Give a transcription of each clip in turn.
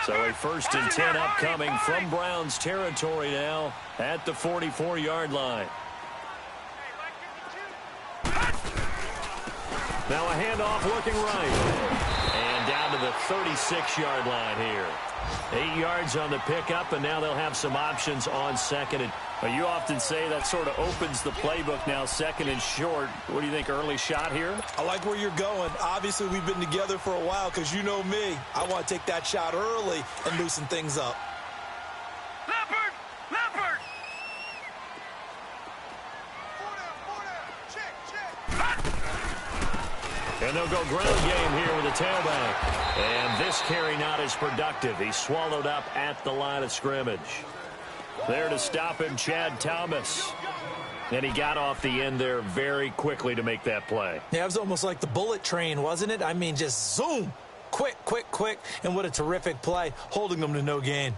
So a 1st and 10 upcoming from Browns territory now at the 44-yard line. Now a handoff looking right. And down to the 36-yard line here. 8 yards on the pickup, and now they'll have some options on 2nd. You often say that sort of opens the playbook now, 2nd and short. What do you think, early shot here? I like where you're going. Obviously, we've been together for a while because you know me. I want to take that shot early and loosen things up. Leopard! Leopard! And they'll go ground game here with a tailback. And this carry not as productive. He's swallowed up at the line of scrimmage. There to stop him, Chad Thomas. And he got off the end there very quickly to make that play. Yeah, it was almost like the bullet train, wasn't it? I mean, just zoom. Quick, quick, quick. And what a terrific play, holding them to no gain.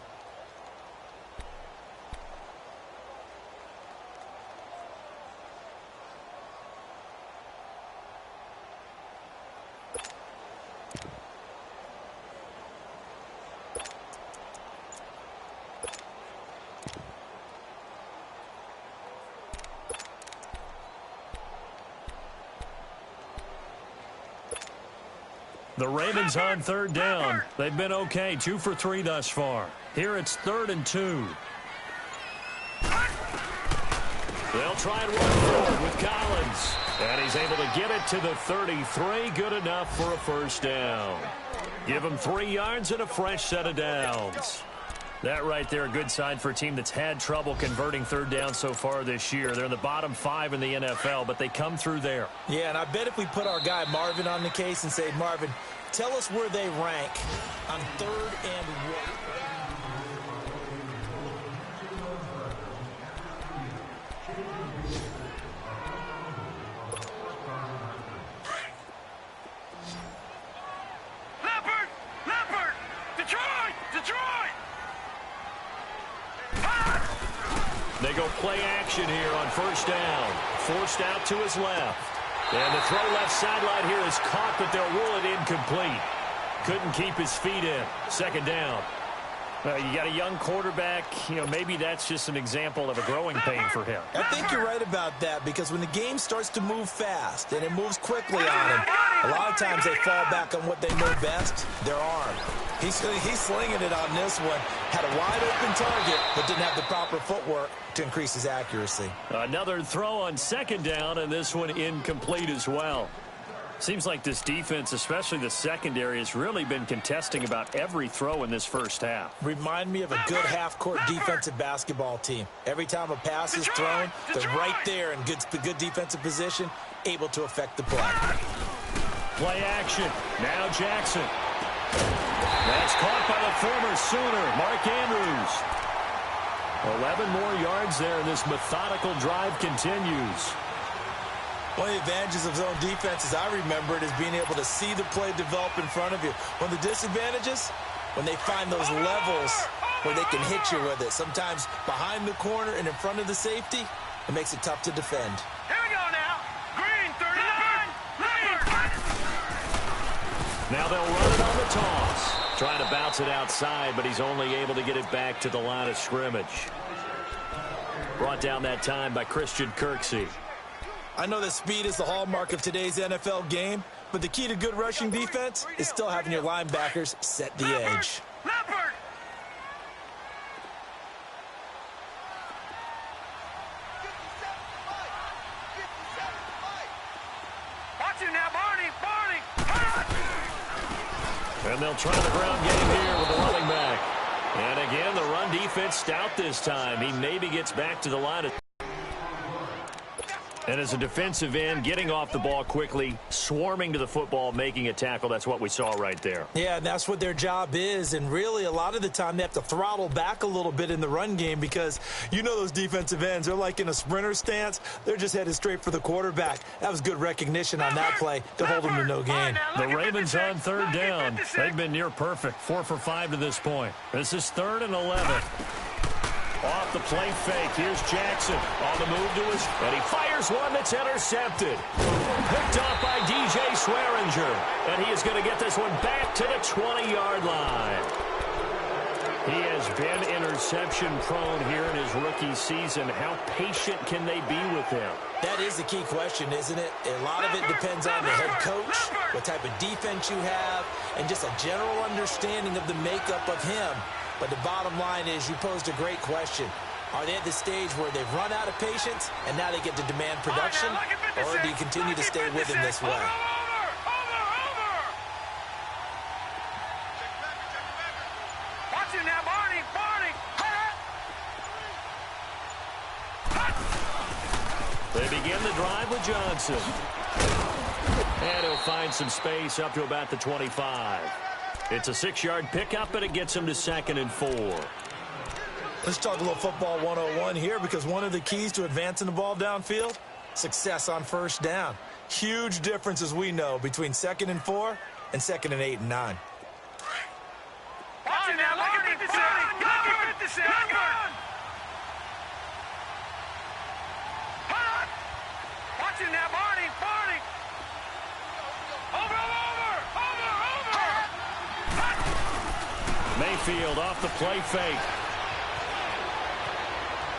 The Ravens on 3rd down. They've been okay, 2 for 3 thus far. Here it's 3rd and 2. They'll try and run forward with Collins. And he's able to get it to the 33. Good enough for a 1st down. Give him 3 yards and a fresh set of downs. That right there, a good sign for a team that's had trouble converting 3rd down so far this year. They're in the bottom 5 in the NFL, but they come through there. Yeah, and I bet if we put our guy Marvin on the case and say, Marvin, tell us where they rank on 3rd and 1. Leopard! Leopard! Detroit! Detroit! They go play action here on 1st down. Forced out to his left. And the throw left sideline here is caught, but they'll rule it incomplete. Couldn't keep his feet in. 2nd down. You got a young quarterback. Maybe that's just an example of a growing pain for him. I think you're right about that because when the game starts to move fast and it moves quickly on him, a lot of times they fall back on what they know best, their arm. He's slinging it on this one. Had a wide open target, but didn't have the proper footwork to increase his accuracy. Another throw on 2nd down, and this one incomplete as well. Seems like this defense, especially the secondary, has really been contesting about every throw in this 1st half. Remind me of a good half-court defensive basketball team. Every time a pass is thrown, they're right there in good defensive position, able to affect the play. Play action. Now Jackson. That's caught by the former Sooner, Mark Andrews. 11 more yards there, and this methodical drive continues. One of the advantages of zone defense, as I remember it, is being able to see the play develop in front of you. One of the disadvantages, when they find those levels where they can hit you with it. Sometimes behind the corner and in front of the safety, it makes it tough to defend. Here we go now. Green, 39. Now they'll run it on the toss. Trying to bounce it outside, but he's only able to get it back to the line of scrimmage. Brought down that time by Christian Kirksey. I know that speed is the hallmark of today's NFL game, but the key to good rushing defense is still having your linebackers set the edge. Leopard! Watch him now, Barney! Barney! And they'll try the ground game here with the running back. And again, the run defense stout this time. He maybe gets back to the line of... And as a defensive end, getting off the ball quickly, swarming to the football, making a tackle, that's what we saw right there. Yeah, and that's what their job is. And really, a lot of the time, they have to throttle back a little bit in the run game because you know those defensive ends, they're like in a sprinter stance. They're just headed straight for the quarterback. That was good recognition on that play to hold them to no gain. The Ravens on 3rd down. They've been near perfect, 4 for 5 to this point. This is 3rd and 11. Off the play fake, here's Jackson on the move to his, and he fires one that's intercepted. Picked off by DJ Swearinger, and he is going to get this one back to the 20-yard line. He has been interception prone here in his rookie season. How patient can they be with him? That is the key question, isn't it? A lot of it depends on the head coach, what type of defense you have, and just a general understanding of the makeup of him. But the bottom line is you posed a great question. Are they at the stage where they've run out of patience and now they get to demand production? Or do you continue to stay with him this way? Now, Barney. They begin the drive with Johnson. And he'll find some space up to about the 25. It's a 6-yard pickup, and it gets him to 2nd and 4. Let's talk a little football 101 here, because one of the keys to advancing the ball downfield, success on first down. Huge difference, as we know, between 2nd and 4 and 2nd and 8 and 9. Watch it now, lucky 56. Lucky 56. Watch it now, Barney. Over. Mayfield off the play fake.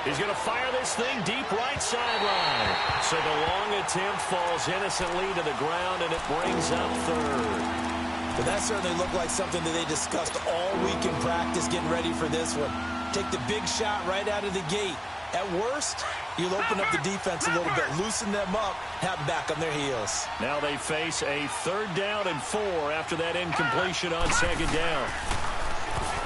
He's going to fire this thing deep right sideline. So the long attempt falls innocently to the ground, and it brings up 3rd. But that certainly looked like something that they discussed all week in practice, getting ready for this one. Take the big shot right out of the gate. At worst, you'll open up the defense a little bit, loosen them up, have them back on their heels. Now they face a 3rd down and 4 after that incompletion on 2nd down.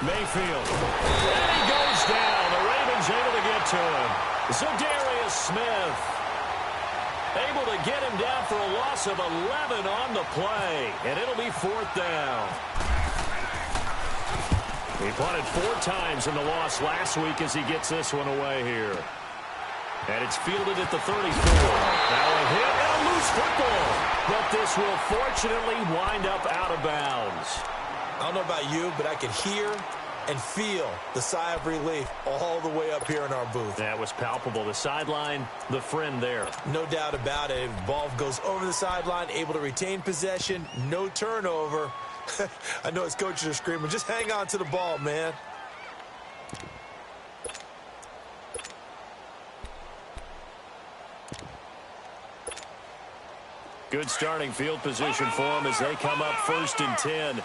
Mayfield. And he goes down. The Ravens able to get to him. Za'Darius Smith able to get him down for a loss of 11 on the play. And it'll be 4th down. He punted 4 times in the loss last week as he gets this one away here. And it's fielded at the 34. Now a hit and a loose football. But this will fortunately wind up out of bounds. I don't know about you, but I could hear and feel the sigh of relief all the way up here in our booth. That was palpable. The sideline, the friend there. No doubt about it. Ball goes over the sideline, able to retain possession, no turnover. I know his coaches are screaming, just hang on to the ball, man. Good starting field position for them as they come up 1st and 10.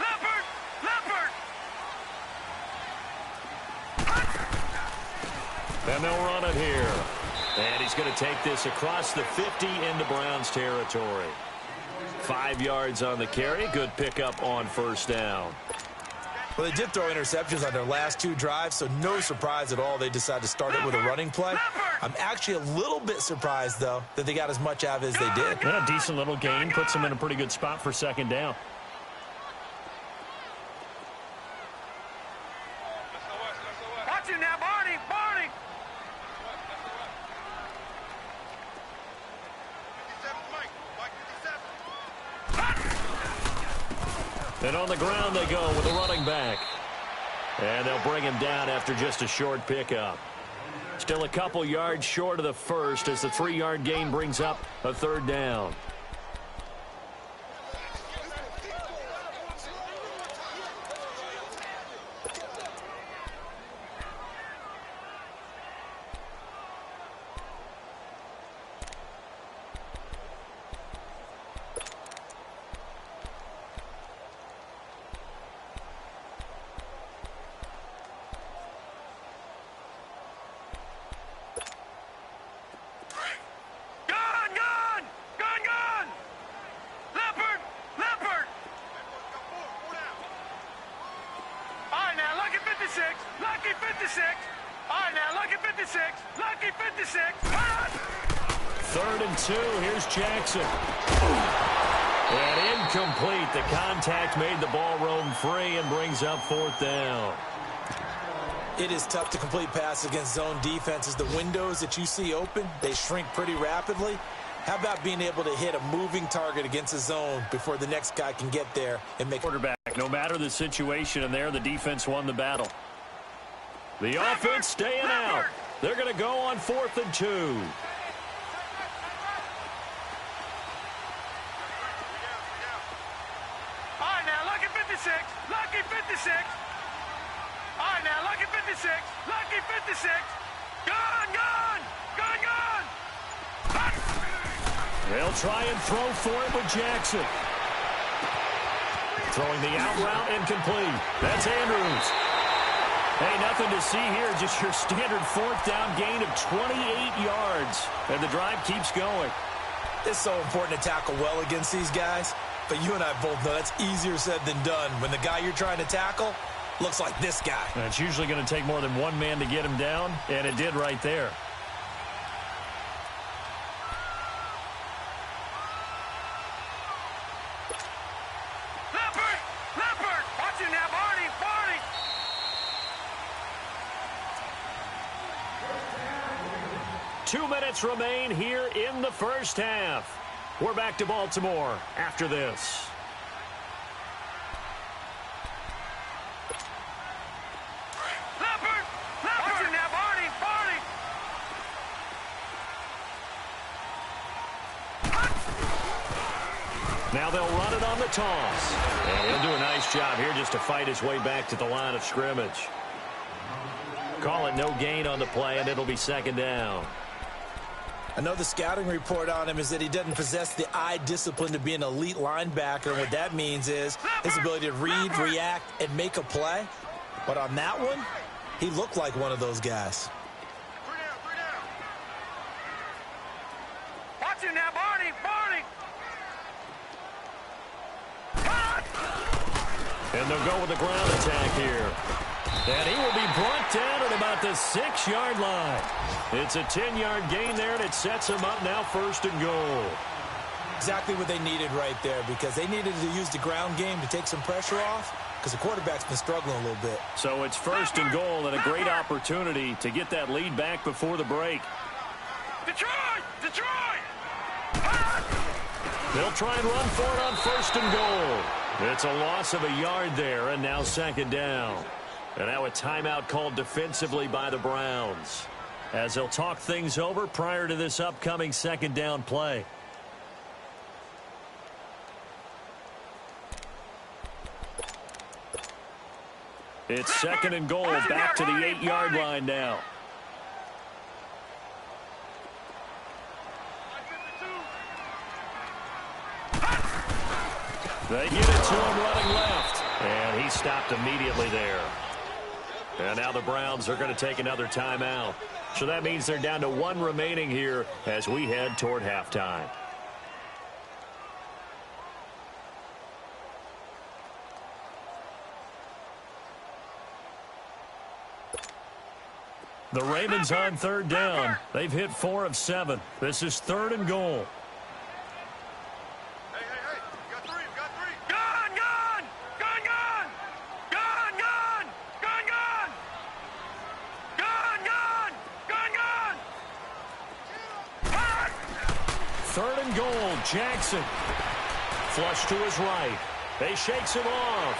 And they'll run it here. And he's going to take this across the 50 into Browns territory. 5 yards on the carry. Good pickup on 1st down. Well, they did throw interceptions on their last 2 drives, so no surprise at all they decided to start it with a running play. I'm actually a little bit surprised, though, that they got as much out of it as they did. And a decent little gain puts them in a pretty good spot for 2nd down. Watch it now, Barney. And on the ground they go with a running back. And they'll bring him down after just a short pickup. Still a couple yards short of the first as the 3-yard gain brings up a 3rd down. Lucky 56. All right, now, lucky 56. Lucky 56. 3rd and 2. Here's Jackson. And incomplete. The contact made the ball roam free and brings up 4th down. It is tough to complete passes against zone defenses. The windows that you see open, they shrink pretty rapidly. How about being able to hit a moving target against a zone before the next guy can get there and make quarterback? No matter the situation in there, the defense won the battle. The offense staying out. They're going to go on 4th and 2. All right, now, lucky 56. Lucky 56. All right, now, 56. Lucky 56. Gone, gone. Gone, gone. Hot. They'll try and throw for it with Jackson. Throwing the out route incomplete. That's Andrews. Hey, nothing to see here. Just your standard fourth down gain of 28 yards. And the drive keeps going. It's so important to tackle well against these guys. But you and I both know that's easier said than done when the guy you're trying to tackle looks like this guy. And it's usually going to take more than one man to get him down, and it did right there. Leopard! Leopard! Watch it now, Barney! Barney! Two minutes remain here in the first half. We're back to Baltimore after this. Leopard! Leopard! Watch it now, Barney! Barney! Now they'll run it on the toss. And he'll do a nice job here just to fight his way back to the line of scrimmage. Call it no gain on the play, and it'll be second down. I know the scouting report on him is that he doesn't possess the eye discipline to be an elite linebacker. And what that means is his ability to read, react, and make a play. But on that one, he looked like one of those guys. 3 down, 3 down. Watch it now, Barney! Barney! Hot! And they'll go with the ground attack here. And he will be brought down at about the 6-yard line. It's a 10-yard gain there, and it sets him up now first and goal. Exactly what they needed right there, because they needed to use the ground game to take some pressure off, because the quarterback's been struggling a little bit. So it's first and goal, and a great opportunity to get that lead back before the break. Detroit! Detroit! They'll try and run for it on first and goal. It's a loss of a yard there, and now second down. And now a timeout called defensively by the Browns, as they'll talk things over prior to this upcoming second down play. It's second and goal, back to the 8-yard line now. They get it to him running left, and he stopped immediately there. And now the Browns are going to take another timeout. So that means they're down to one remaining here as we head toward halftime. The Ravens on third down. They've hit 4 of 7. This is third and goal. Hey, hey, hey. We got 3. We got 3. Gone, gone! Gone, gone! Gone, gone! Gone, gone! Gone, gone! Gone, gone! Hot! Third and goal, Jackson. Flush to his right. They shakes him off.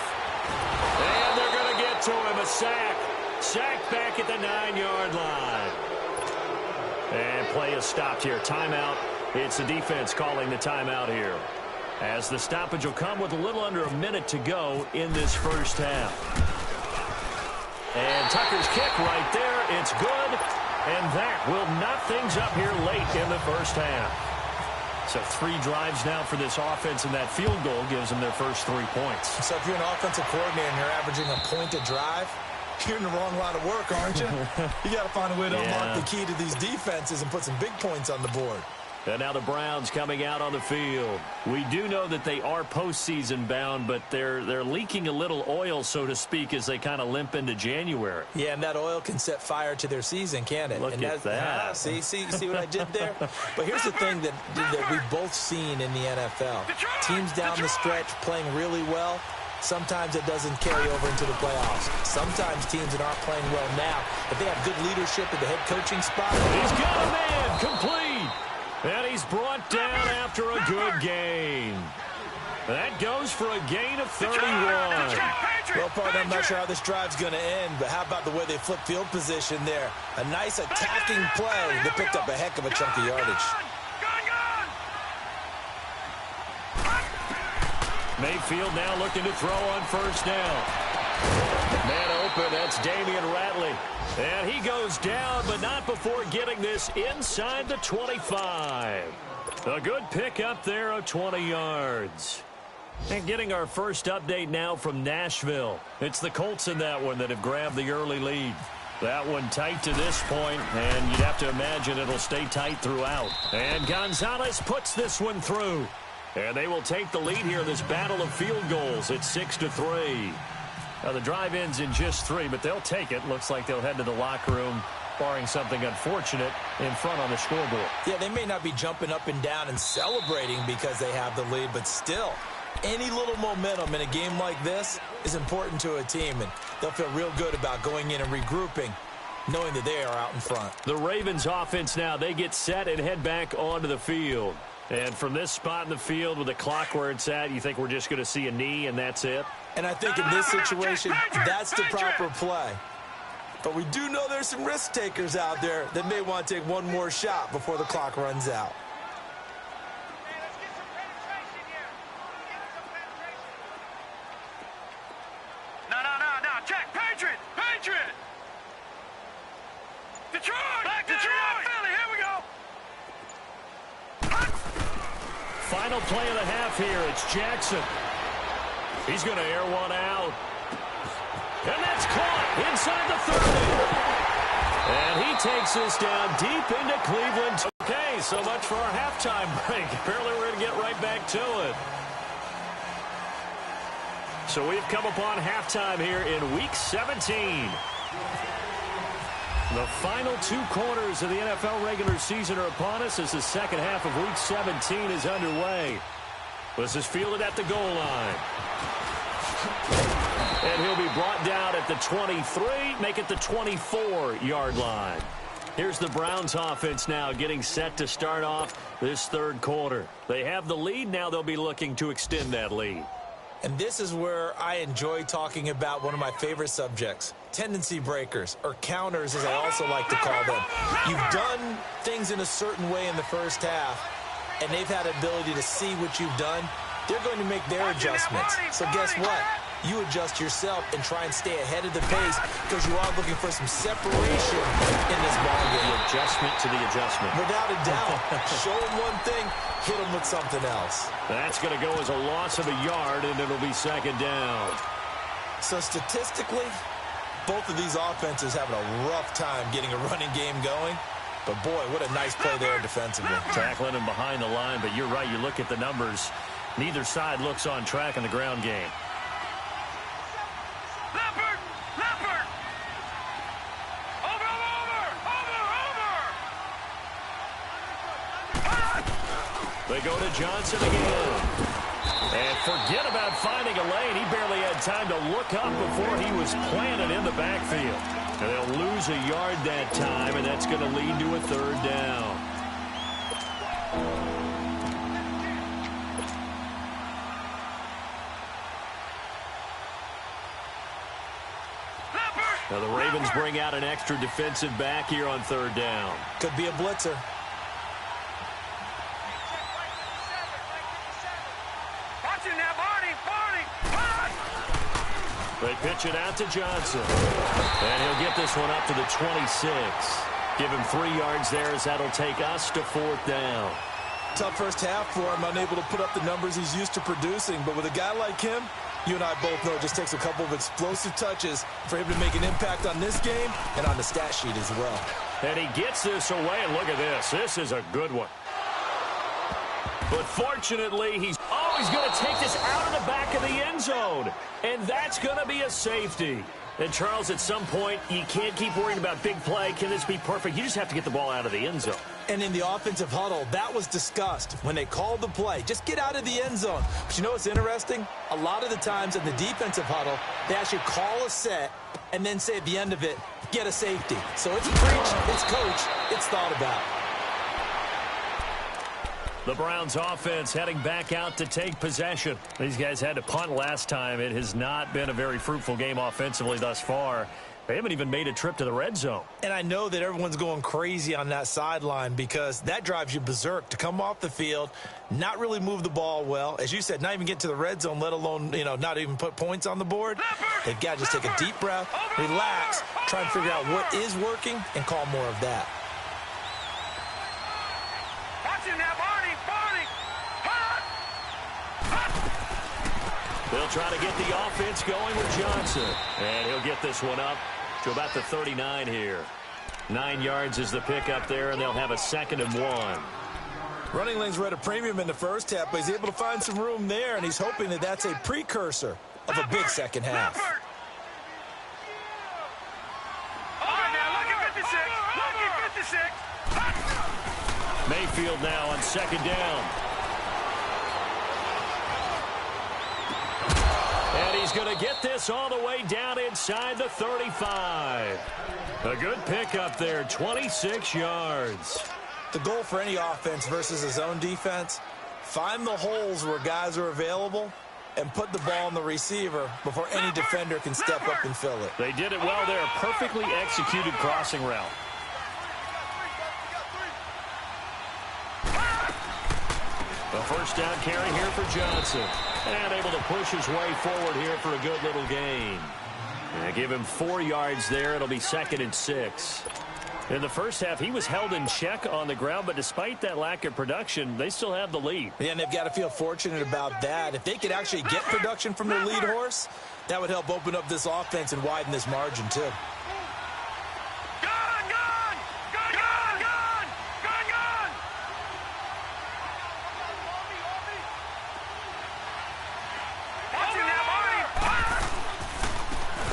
And they're going to get to him, a sack. Sack back at the 9-yard line. And play is stopped here. Timeout. It's the defense calling the timeout here, as the stoppage will come with a little under a minute to go in this first half. And Tucker's kick right there. It's good. And that will knot things up here late in the first half. So 3 drives now for this offense, and that field goal gives them their first 3 points. So if you're an offensive coordinator and you're averaging a point a drive, you're in the wrong line of work, aren't you? You got to find a way to unlock the key to these defenses and put some big points on the board. And now the Browns coming out on the field. We do know that they are postseason bound, but they're leaking a little oil, so to speak, as they kind of limp into January. Yeah, and that oil can set fire to their season, can't it? Look and at that. See what I did there? But here's the thing that we've both seen in the NFL. Teams down the stretch playing really well. Sometimes it doesn't carry over into the playoffs. Sometimes teams that aren't playing well now, if they have good leadership at the head coaching spot. He's got a man complete. And he's brought down after a good gain. That goes for a gain of 31. Well, partner, I'm not sure how this drive's going to end, but how about the way they flip field position there? A nice attacking play that picked up a heck of a chunk of yardage. Mayfield now looking to throw on first down. Man open. That's Damian Ratley. And he goes down, but not before getting this inside the 25. A good pick up there of 20 yards. And getting our first update now from Nashville. It's the Colts in that one that have grabbed the early lead. That one tight to this point, and you'd have to imagine it'll stay tight throughout. And Gonzalez puts this one through. And they will take the lead here in this battle of field goals. It's 6-3. Now the drive ends in just 3, but they'll take it. Looks like they'll head to the locker room, barring something unfortunate, in front on the scoreboard. Yeah, they may not be jumping up and down and celebrating because they have the lead, but still, any little momentum in a game like this is important to a team, and they'll feel real good about going in and regrouping, knowing that they are out in front. The Ravens offense now, they get set and head back onto the field. And from this spot in the field with the clock where it's at, you think we're just going to see a knee and that's it? And I think in this situation, that's the proper play. But we do know there's some risk takers out there that may want to take one more shot before the clock runs out. No, check. Patriot! Detroit! Back to Detroit! Philly, here we go! Final play of the half here. It's Jackson. He's going to air one out. And that's caught inside the 30. And he takes this down deep into Cleveland. Okay, so much for our halftime break. Apparently we're going to get right back to it. So we've come upon halftime here in Week 17. The final 2 quarters of the NFL regular season are upon us as the second half of Week 17 is underway. This is fielded at the goal line. And he'll be brought down at the 23, make it the 24-yard line. Here's the Browns offense now getting set to start off this third quarter. They have the lead. Now they'll be looking to extend that lead. And this is where I enjoy talking about one of my favorite subjects, tendency breakers, or counters as I also like to call them. You've done things in a certain way in the first half, and they've had the ability to see what you've done. They're going to make their adjustments. So guess what? You adjust yourself and try and stay ahead of the pace because you are looking for some separation in this ballgame. The adjustment to the adjustment. Without a doubt. Show them one thing, hit them with something else. That's going to go as a loss of a yard, and it'll be second down. So statistically, both of these offenses having a rough time getting a running game going. But, boy, what a nice play there defensively. Tackling him behind the line, but you're right. You look at the numbers. Neither side looks on track in the ground game. Leopard! Over! They go to Johnson again. And forget about finding a lane. He barely had time to look up before he was planted in the backfield. And they'll lose a yard that time, and that's going to lead to a third down. Now the Ravens bring out an extra defensive back here on third down. Could be a blitzer. Watch him now, Barney! They pitch it out to Johnson. And he'll get this one up to the 26. Give him 3 yards there as that'll take us to fourth down. Tough first half for him, unable to put up the numbers he's used to producing. But with a guy like him, you and I both know it just takes a couple of explosive touches for him to make an impact on this game and on the stat sheet as well. And he gets this away, and look at this. This is a good one. But fortunately, he's always going to take this out of the back of the end zone. And that's going to be a safety. And, Charles, at some point, you can't keep worrying about big play. Can this be perfect? You just have to get the ball out of the end zone. And in the offensive huddle, that was discussed when they called the play. Just get out of the end zone. But you know what's interesting? A lot of the times in the defensive huddle, they actually call a set and then say at the end of it, get a safety. So it's preached, it's coached, it's thought about. The Browns offense heading back out to take possession. These guys had to punt last time. It has not been a very fruitful game offensively thus far. They haven't even made a trip to the red zone. And I know that everyone's going crazy on that sideline because that drives you berserk to come off the field, not really move the ball well. As you said, not even get to the red zone, let alone, not even put points on the board. They've got to just take a deep breath, relax, try and figure out what is working, and call more of that. Watch him now, Barney! They'll try to get the offense going with Johnson. And he'll get this one up to about the 39 here. 9 yards is the pickup there, and they'll have a 2nd and 1. Running lanes were at a premium in the first half, but he's able to find some room there, and he's hoping that that's a precursor of a big second half. All right, now, look at 56. Look at 56. Mayfield now on 2nd down. And he's going to get this all the way down inside the 35. A good pickup there, 26 yards. The goal for any offense versus a zone defense, find the holes where guys are available and put the ball on the receiver before any defender can step up and fill it. They did it well there, a perfectly executed crossing route. A first down carry here for Johnson. And able to push his way forward here for a good little gain. And give him 4 yards there. It'll be 2nd and 6. In the first half, he was held in check on the ground, but despite that lack of production, they still have the lead. Yeah, and they've got to feel fortunate about that. If they could actually get production from their lead horse, that would help open up this offense and widen this margin, too.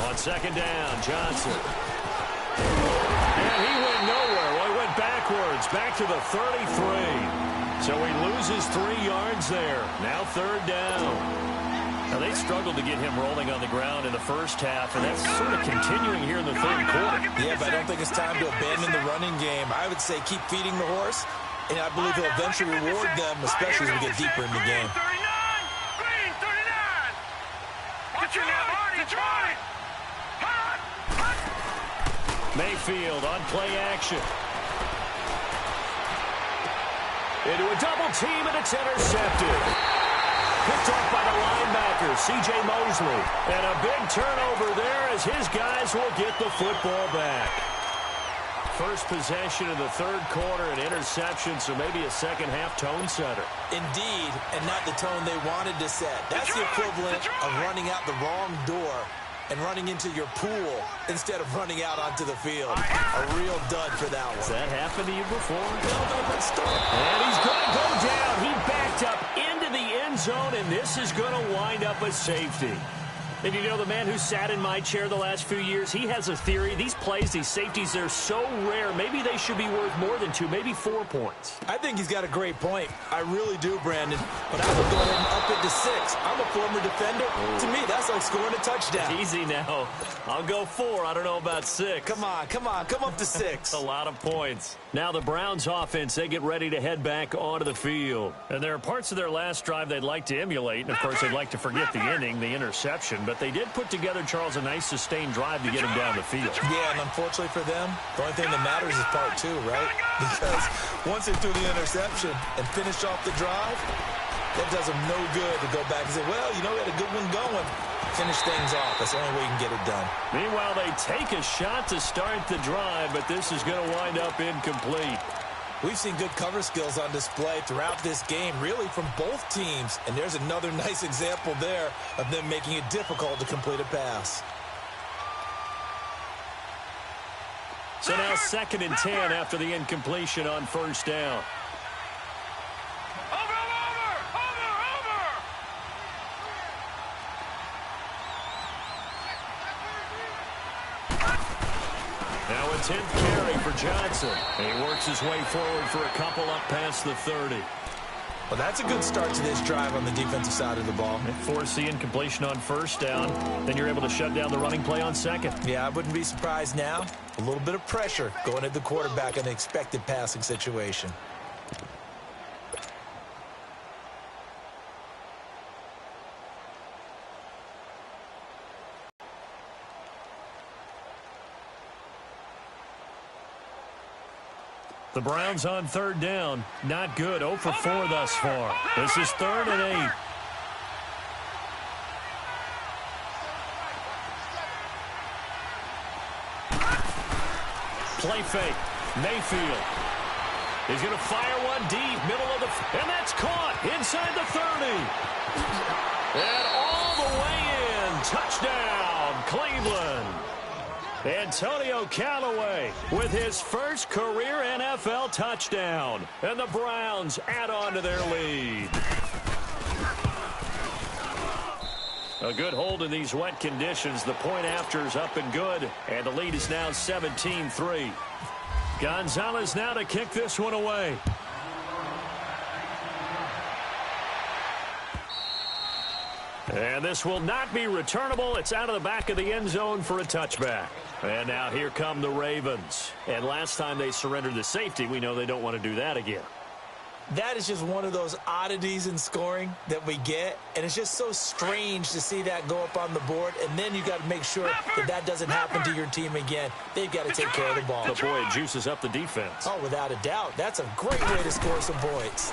On 2nd down, Johnson. And he went nowhere. Well, he went backwards, back to the 33. So he loses 3 yards there. Now 3rd down. Now, they struggled to get him rolling on the ground in the first half, and that's sort of continuing here in the 3rd quarter. Yeah, but I don't think it's time to abandon the running game. I would say keep feeding the horse, and I believe he'll eventually reward them, especially as we get deeper in the game. Green, 39. Watch it now, Barney. Try it. Mayfield on play action. Into a double team, and it's intercepted. Picked off by the linebacker, C.J. Mosley. And a big turnover there as his guys will get the football back. First possession in the 3rd quarter, an interception, so maybe a second-half tone setter. Indeed, and not the tone they wanted to set. That's the equivalent of running out the wrong door and running into your pool instead of running out onto the field. A real dud for that one. Has that happened to you before? Well, and he's going to go down. He backed up into the end zone, and this is going to wind up a safety. And you know, the man who sat in my chair the last few years, he has a theory. These plays, these safeties, they're so rare. Maybe they should be worth more than 2, maybe 4 points. I think he's got a great point. I really do, Brandon. But I would go ahead and up it to 6. I'm a former defender. To me, that's like scoring a touchdown. Easy now. I'll go 4. I don't know about 6. Come on. Come up to 6. A lot of points. Now the Browns offense, they get ready to head back onto the field. And there are parts of their last drive they'd like to emulate. And, of course, they'd like to forget the inning, the interception. But they did put together, Charles, a nice sustained drive to get him down the field. Yeah, and unfortunately for them, the only thing that matters is part 2, right? Because once they threw the interception and finished off the drive, that does them no good to go back and say, well, we had a good one going. Finish things off. That's the only way you can get it done. Meanwhile, they take a shot to start the drive, but this is going to wind up incomplete. We've seen good cover skills on display throughout this game, really from both teams. And there's another nice example there of them making it difficult to complete a pass. So now 2nd and 10 after the incompletion on 1st down. Now a 10th carry for Johnson. And he works his way forward for a couple up past the 30. Well, that's a good start to this drive on the defensive side of the ball. Force the incompletion on 1st down. Then you're able to shut down the running play on 2nd. Yeah, I wouldn't be surprised now. A little bit of pressure going at the quarterback in an expected passing situation. The Browns on third down. Not good. 0 for 4 thus far. This is 3rd and 8. Play fake. Mayfield. He's going to fire one deep, middle of the... And that's caught inside the 30. And all the way in. Touchdown, Cleveland. Antonio Callaway with his first career NFL touchdown. And the Browns add on to their lead. A good hold in these wet conditions. The point after is up and good. And the lead is now 17-3. Gonzalez now to kick this one away. And this will not be returnable. It's out of the back of the end zone for a touchback. And now here come the Ravens. And last time they surrendered the safety, we know they don't want to do that again. That is just one of those oddities in scoring that we get, and it's just so strange to see that go up on the board, and then you got to make sure that that doesn't happen to your team again. They've got to take care of the ball. But boy, it juices up the defense. Oh, without a doubt. That's a great way to score some points.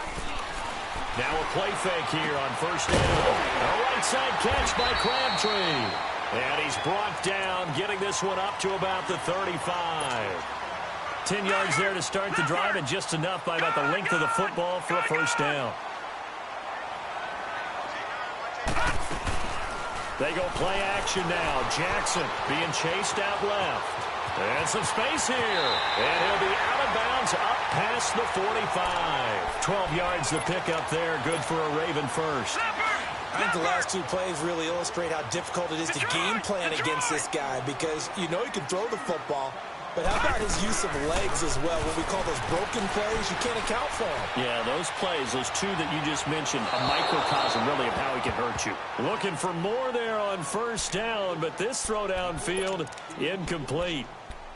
Now a play fake here on first down. A right side catch by Crabtree. And he's brought down, getting this one up to about the 35. 10 yards there to start the drive, and just enough by about the length of the football for a first down. They go play action now. Jackson being chased out left. And some space here. And he'll be out of bounds up past the 45. 12 yards to pick up there. Good for a Raven first. I think the last two plays really illustrate how difficult it is to game plan against this guy, because you know he can throw the football, but how about his use of legs as well? What we call those broken plays, you can't account for them. Yeah, those plays, those two that you just mentioned, a microcosm really of how he can hurt you. Looking for more there on first down, but this throw downfield, incomplete.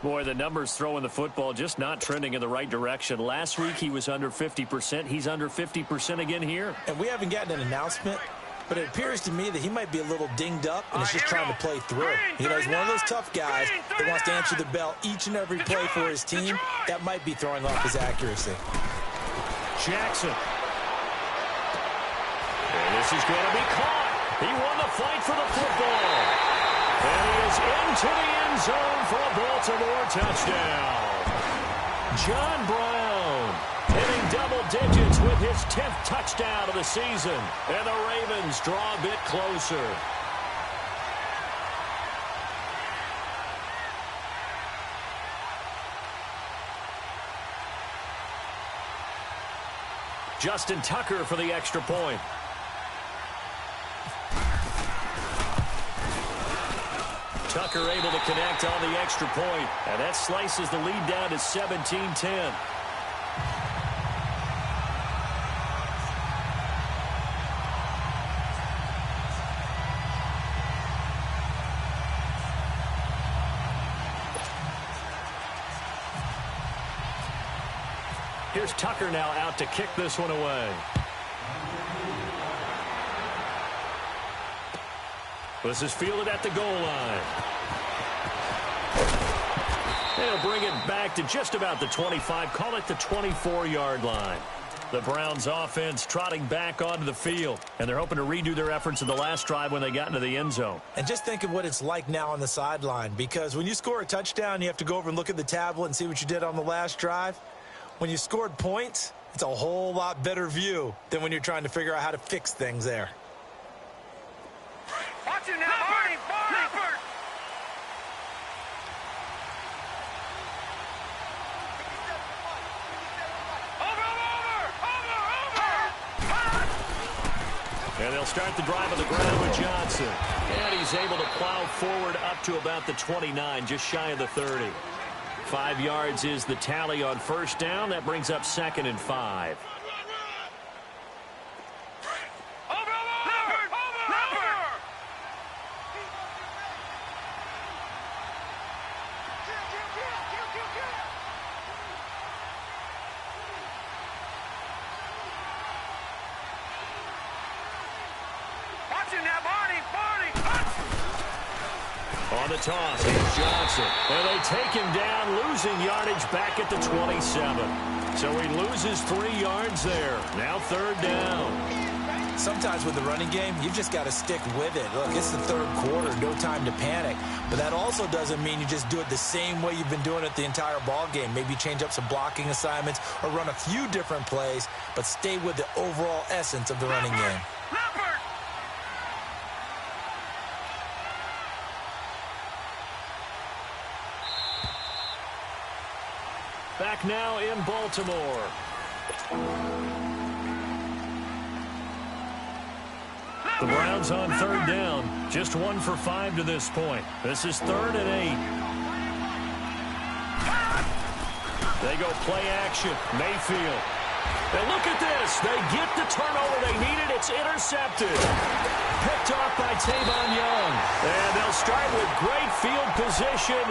Boy, the numbers throwing the football just not trending in the right direction. Last week he was under 50%. He's under 50% again here. And we haven't gotten an announcement, but it appears to me that he might be a little dinged up and is just trying to play through. You know, he's one of those tough guys that wants to answer the bell each and every play for his team. That might be throwing off his accuracy. Jackson. And this is going to be caught. He won the fight for the football. And he is into the end zone for a Baltimore touchdown. John Brown hitting double digits with his 10th touchdown of the season. And the Ravens draw a bit closer. Justin Tucker for the extra point. Tucker able to connect on the extra point, and that slices the lead down to 17-10. Here's Tucker now out to kick this one away. This is fielded at the goal line. They'll bring it back to just about the 25. Call it the 24-yard line. The Browns offense trotting back onto the field, and they're hoping to redo their efforts in the last drive when they got into the end zone. And just think of what it's like now on the sideline, because when you score a touchdown, you have to go over and look at the tablet and see what you did on the last drive. When you scored points, it's a whole lot better view than when you're trying to figure out how to fix things there. Watch it now, Barney! Leopard! Over! And they'll start the drive on the ground with Johnson. And he's able to plow forward up to about the 29, just shy of the 30. 5 yards is the tally on first down. That brings up 2nd and 5. On the toss, here's Johnson. And they take him down, losing yardage back at the 27. So he loses 3 yards there. Now 3rd down. Sometimes with the running game, you've just got to stick with it. Look, it's the 3rd quarter, no time to panic. But that also doesn't mean you just do it the same way you've been doing it the entire ball game. Maybe change up some blocking assignments or run a few different plays, but stay with the overall essence of the running game. Back now in Baltimore. The Browns on 3rd down. Just 1 for 5 to this point. This is 3rd and 8. They go play action. Mayfield. And look at this. They get the turnover they needed. It's intercepted. Picked off by Tavon Young. And they'll start with great field position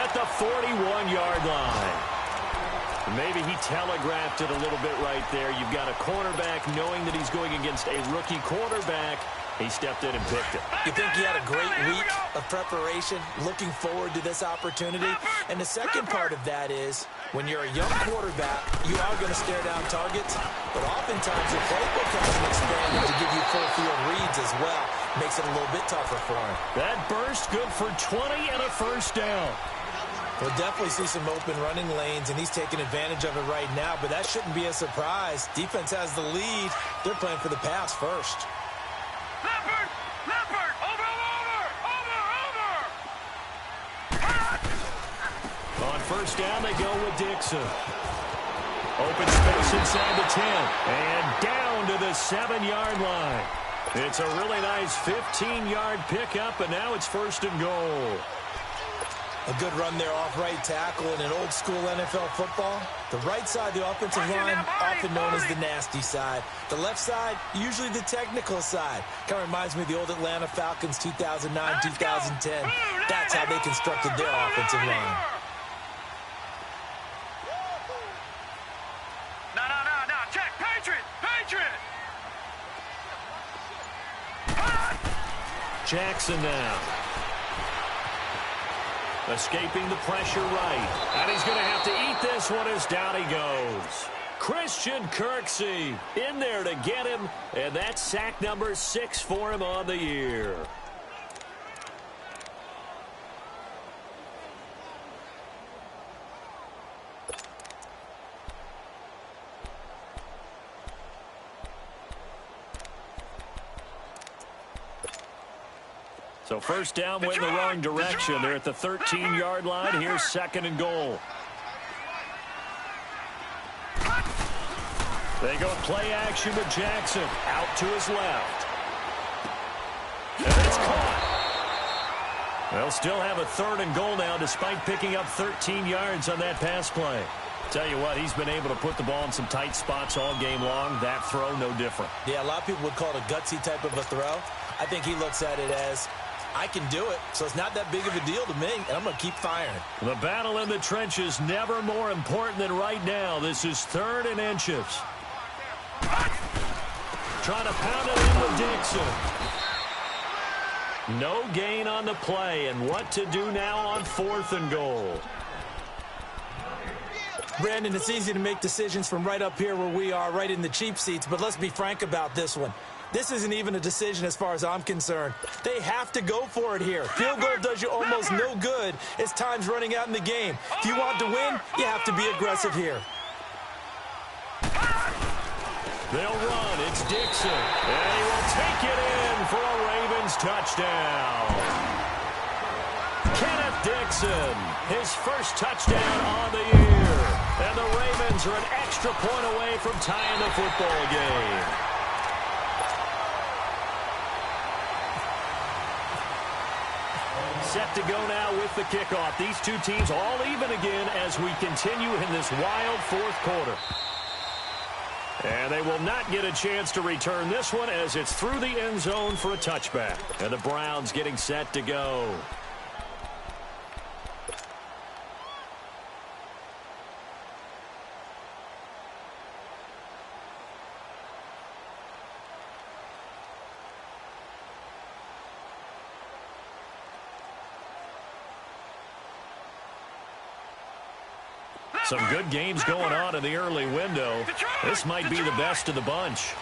at the 41-yard line. Maybe he telegraphed it a little bit right there. You've got a cornerback knowing that he's going against a rookie quarterback. He stepped in and picked it. You think he had a great week of preparation, looking forward to this opportunity? And the second part of that is, when you're a young quarterback, you are going to stare down targets, but oftentimes your playbook has been expanded to give you full field reads as well. Makes it a little bit tougher for him. That burst good for 20 and a 1st down. We'll definitely see some open running lanes, and he's taking advantage of it right now, but that shouldn't be a surprise. Defense has the lead. They're playing for the pass first. Leopard, over. On 1st down, they go with Dixon. Open space inside the 10, and down to the 7-yard line. It's a really nice 15-yard pickup, and now it's 1st and goal. A good run there off right tackle in an old-school NFL football. The right side, the offensive line, often known as the nasty side. The left side, usually the technical side. Kind of reminds me of the old Atlanta Falcons 2009, 2010. That's how they constructed their offensive line. No. Check. Patriot. Jackson now. Escaping the pressure right. And he's going to have to eat this one as down he goes. Christian Kirksey in there to get him. And that's sack number 6 for him on the year. So 1st down went in the wrong direction. They're at the 13-yard line. Here's 2nd and goal. They go play action with Jackson. Out to his left. And it's caught. They'll still have a 3rd and goal now despite picking up 13 yards on that pass play. Tell you what, he's been able to put the ball in some tight spots all game long. That throw, no different. Yeah, a lot of people would call it a gutsy type of a throw. I think he looks at it as, I can do it, so it's not that big of a deal to me, and I'm going to keep firing. The battle in the trenches never more important than right now. This is 3rd and inches. Trying to pound it in with Dixon. No gain on the play, and what to do now on 4th and goal. Brandon, it's easy to make decisions from right up here where we are, right in the cheap seats, but let's be frank about this one. This isn't even a decision as far as I'm concerned. They have to go for it here. Field goal does you almost no good as time's running out in the game. If you want to win, you have to be aggressive here. They'll run. It's Dixon. And he will take it in for a Ravens touchdown. Kenneth Dixon, his first touchdown on the year. And the Ravens are an extra point away from tying the football game. Set to go now with the kickoff. These two teams all even again as we continue in this wild 4th quarter. And they will not get a chance to return this one as it's through the end zone for a touchback. And the Browns getting set to go. Some good games going on in the early window. This might be the best of the bunch.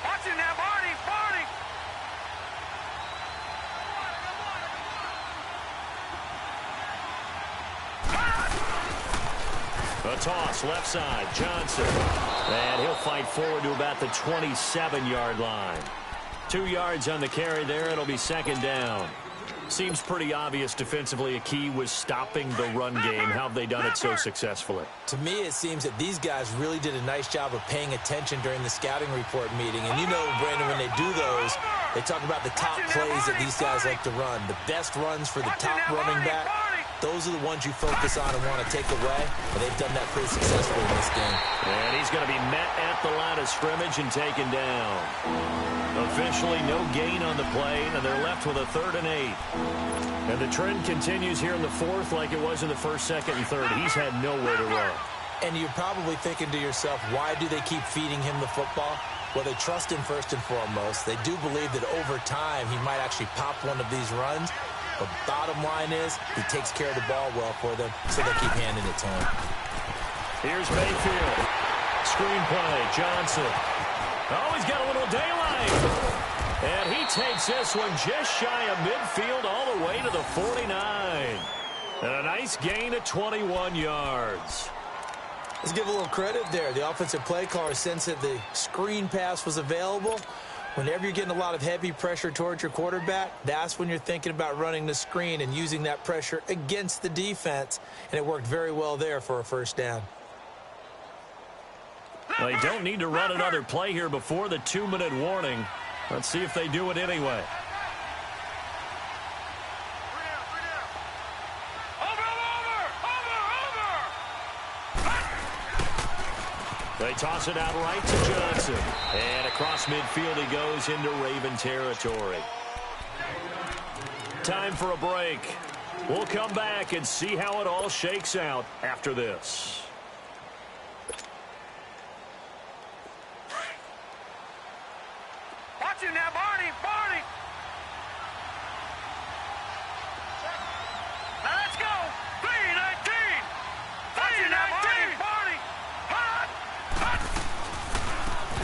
Watching that, Barney, Barney. A toss, left side, Johnson. And he'll fight forward to about the 27-yard line. 2 yards on the carry there. It'll be second down. Seems pretty obvious defensively a key was stopping the run game. How have they done it so successfully? To me, it seems that these guys really did a nice job of paying attention during the scouting report meeting. And you know, Brandon, when they do those, they talk about the top plays that these guys like to run. The best runs for the top running back. Those are the ones you focus on and want to take away. And they've done that pretty successfully in this game. And he's going to be met at the line of scrimmage and taken down. Officially no gain on the play, and they're left with a 3rd and 8. And the trend continues here in the 4th like it was in the 1st, 2nd, and 3rd. He's had nowhere to run. And you're probably thinking to yourself, why do they keep feeding him the football? Well, they trust him first and foremost. They do believe that over time he might actually pop one of these runs. But bottom line is he takes care of the ball well for them, so they keep handing it to him. Here's Mayfield. Screenplay, Johnson. Oh, he's got a little daylight. And he takes this one just shy of midfield all the way to the 49. And a nice gain of 21 yards. Let's give a little credit there. The offensive play caller sensed that the screen pass was available. Whenever you're getting a lot of heavy pressure towards your quarterback, that's when you're thinking about running the screen and using that pressure against the defense. And it worked very well there for a first down. They don't need to run another play here before the 2-minute warning. Let's see if they do it anyway. They toss it out right to Johnson. And across midfield he goes into Raven territory. Time for a break. We'll come back and see how it all shakes out after this. Watching that, Barney, Barney. Now let's go. 3-19. Watching that, Barney, Barney. Hot, hot.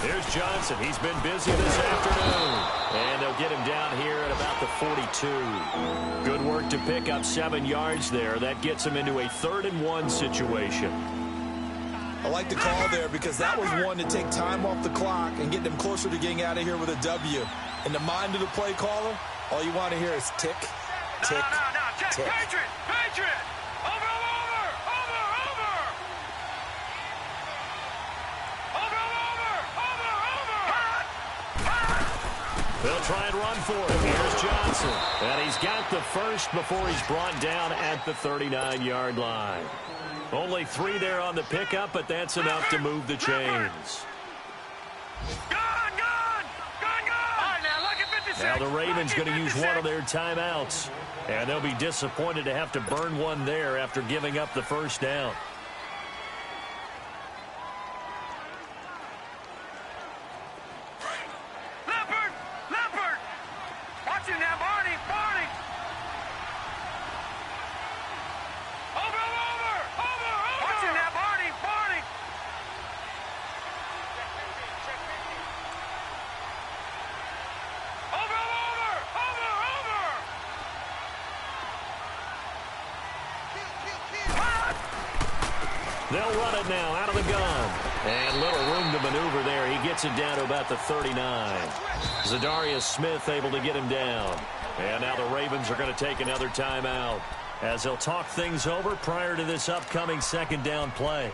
Here's Johnson. He's been busy this afternoon. And they'll get him down here at about the 42. Good work to pick up 7 yards there. That gets him into a 3rd and 1 situation. I like the call there because that was one to take time off the clock and get them closer to getting out of here with a W. In the mind of the play caller, all you want to hear is tick, tick, tick. Patriot, Patriot. Over, over, over, over. Over, over, over, over. Hot, hot. They'll try and run for it. Here's Johnson. And he's got the first before he's brought down at the 39-yard line. Only 3 there on the pickup, but that's enough to move the chains. Gone, gone, gone, gone. All right, now look at 56. Now the Ravens going to use one of their timeouts. And they'll be disappointed to have to burn one there after giving up the first down. Leopard, Leopard. Watching that, Barney, Barney. Over, over, over, over. Watching that, Barney, Barney. Over, over, over, over. Hot. They'll run it now out of the gun. And little room to maneuver there. He gets it down to about the 39. Zadarius Smith able to get him down. And now the Ravens are going to take another timeout as they'll talk things over prior to this upcoming second down play.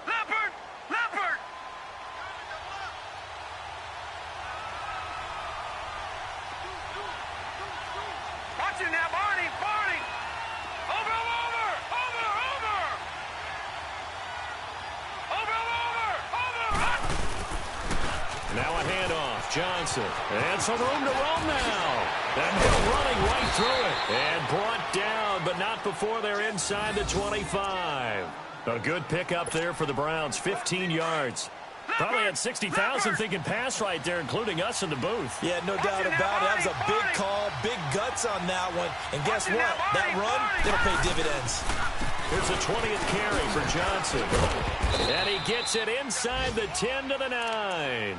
Leopard, Leopard. Watching that, Barney, Barney. Over, over, over, over. Over, over, over. Now a handoff. Johnson. And some room to roam now. And Hill running right through it. And brought down, but not before they're inside the 25. A good pickup there for the Browns. 15 yards. Probably had 60,000 thinking pass right there, including us in the booth. Yeah, no doubt about it. That was a big call, big guts on that one. And guess what? That run, it'll pay dividends. Here's a 20th carry for Johnson. And he gets it inside the 10 to the 9.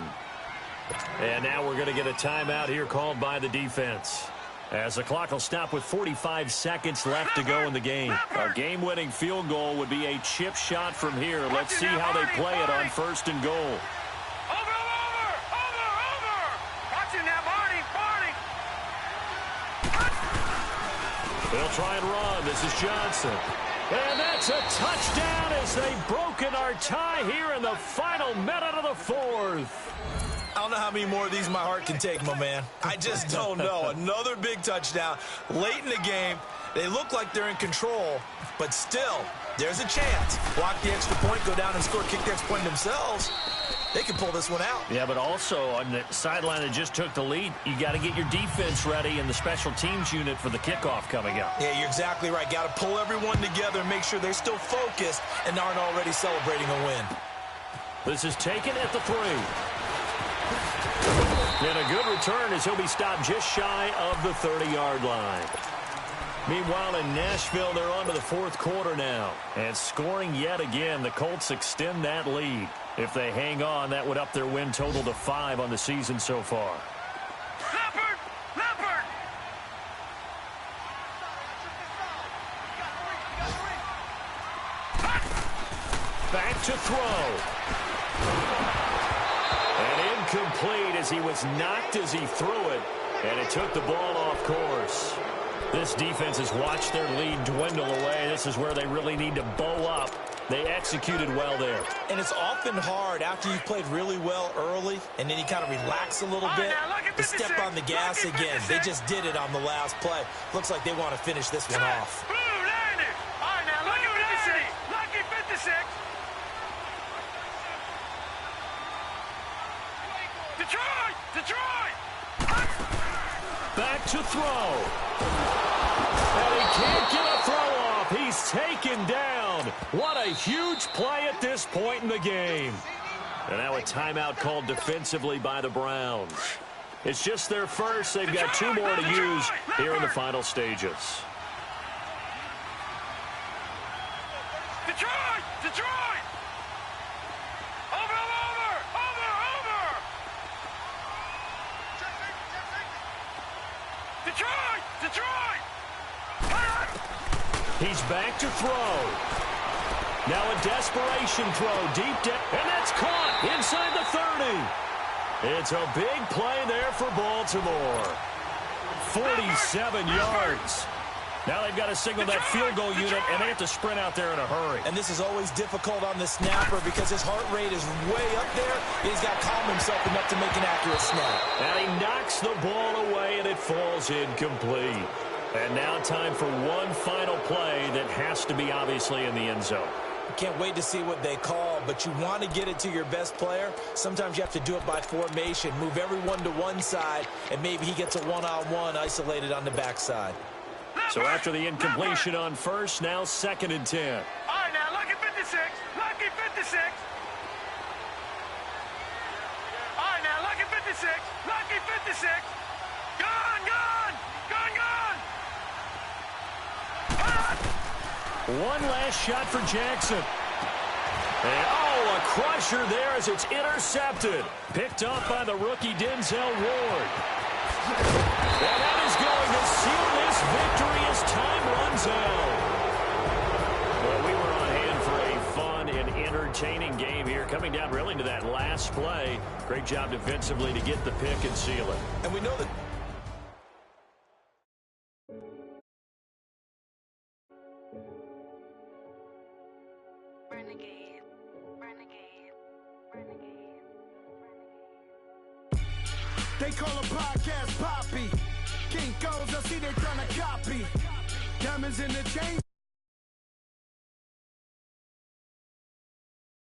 And now we're going to get a timeout here called by the defense, as the clock will stop with 45 seconds left to go in the game. A game-winning field goal would be a chip shot from here. Let's see how they play it on 1st and goal. Over! Watching that, Barney! They'll try and run. This is Johnson. And that's a touchdown as they've broken our tie here in the final minute of the 4th. I don't know how many more of these my heart can take, my man. I just don't know. Another big touchdown late in the game. They look like they're in control, but still, there's a chance. Block the extra point, go down and score, kick the extra point themselves. They can pull this one out. Yeah, but also on the sideline that just took the lead, you got to get your defense ready and the special teams unit for the kickoff coming up. Yeah, you're exactly right. Got to pull everyone together and make sure they're still focused and aren't already celebrating a win. This is taken at the 3. And a good return as he'll be stopped just shy of the 30-yard line. Meanwhile, in Nashville, they're on to the 4th quarter now. And scoring yet again, the Colts extend that lead. If they hang on, that would up their win total to 5 on the season so far. Leopard! Back to throw. And incomplete as he was knocked as he threw it. And it took the ball off course. This defense has watched their lead dwindle away. This is where they really need to bow up. They executed well there. And it's often hard after you've played really well early and then you kind of relax a little bit to step on the gas again. They just did it on the last play. Looks like they want to finish this one off. Blue landed! All right, now look at 56. Lucky 56. Detroit! Back to throw. And he can't get a throw off. He's taken down. What a huge play at this point in the game. And now a timeout called defensively by the Browns. It's just their first. They've got 2 more to use here in the final stages. Detroit! Over! Detroit! He's back to throw. Now a desperation throw deep down. And that's caught inside the 30. It's a big play there for Baltimore. 47 yards. Now they've got to signal that field goal unit, and they have to sprint out there in a hurry. And this is always difficult on the snapper because his heart rate is way up there. He's got to calm himself enough to make an accurate snap. And he knocks the ball away, and it falls incomplete. And now time for one final play that has to be obviously in the end zone. Can't wait to see what they call, but you want to get it to your best player. Sometimes you have to do it by formation. Move everyone to one side, and maybe he gets a one-on-one isolated on the backside. So after the incompletion on first, now 2nd and 10. All right, now, lucky 56. Lucky 56. All right, now, lucky 56. Lucky 56. Gone! One last shot for Jackson. And, a crusher there as it's intercepted. Picked up by the rookie Denzel Ward. And that is going to seal this victory as time runs out. Well, we were on hand for a fun and entertaining game here. Coming down really to that last play. Great job defensively to get the pick and seal it. And we know that. They call a podcast Poppy. King goes, I see they tryna copy. Diamonds in the chain.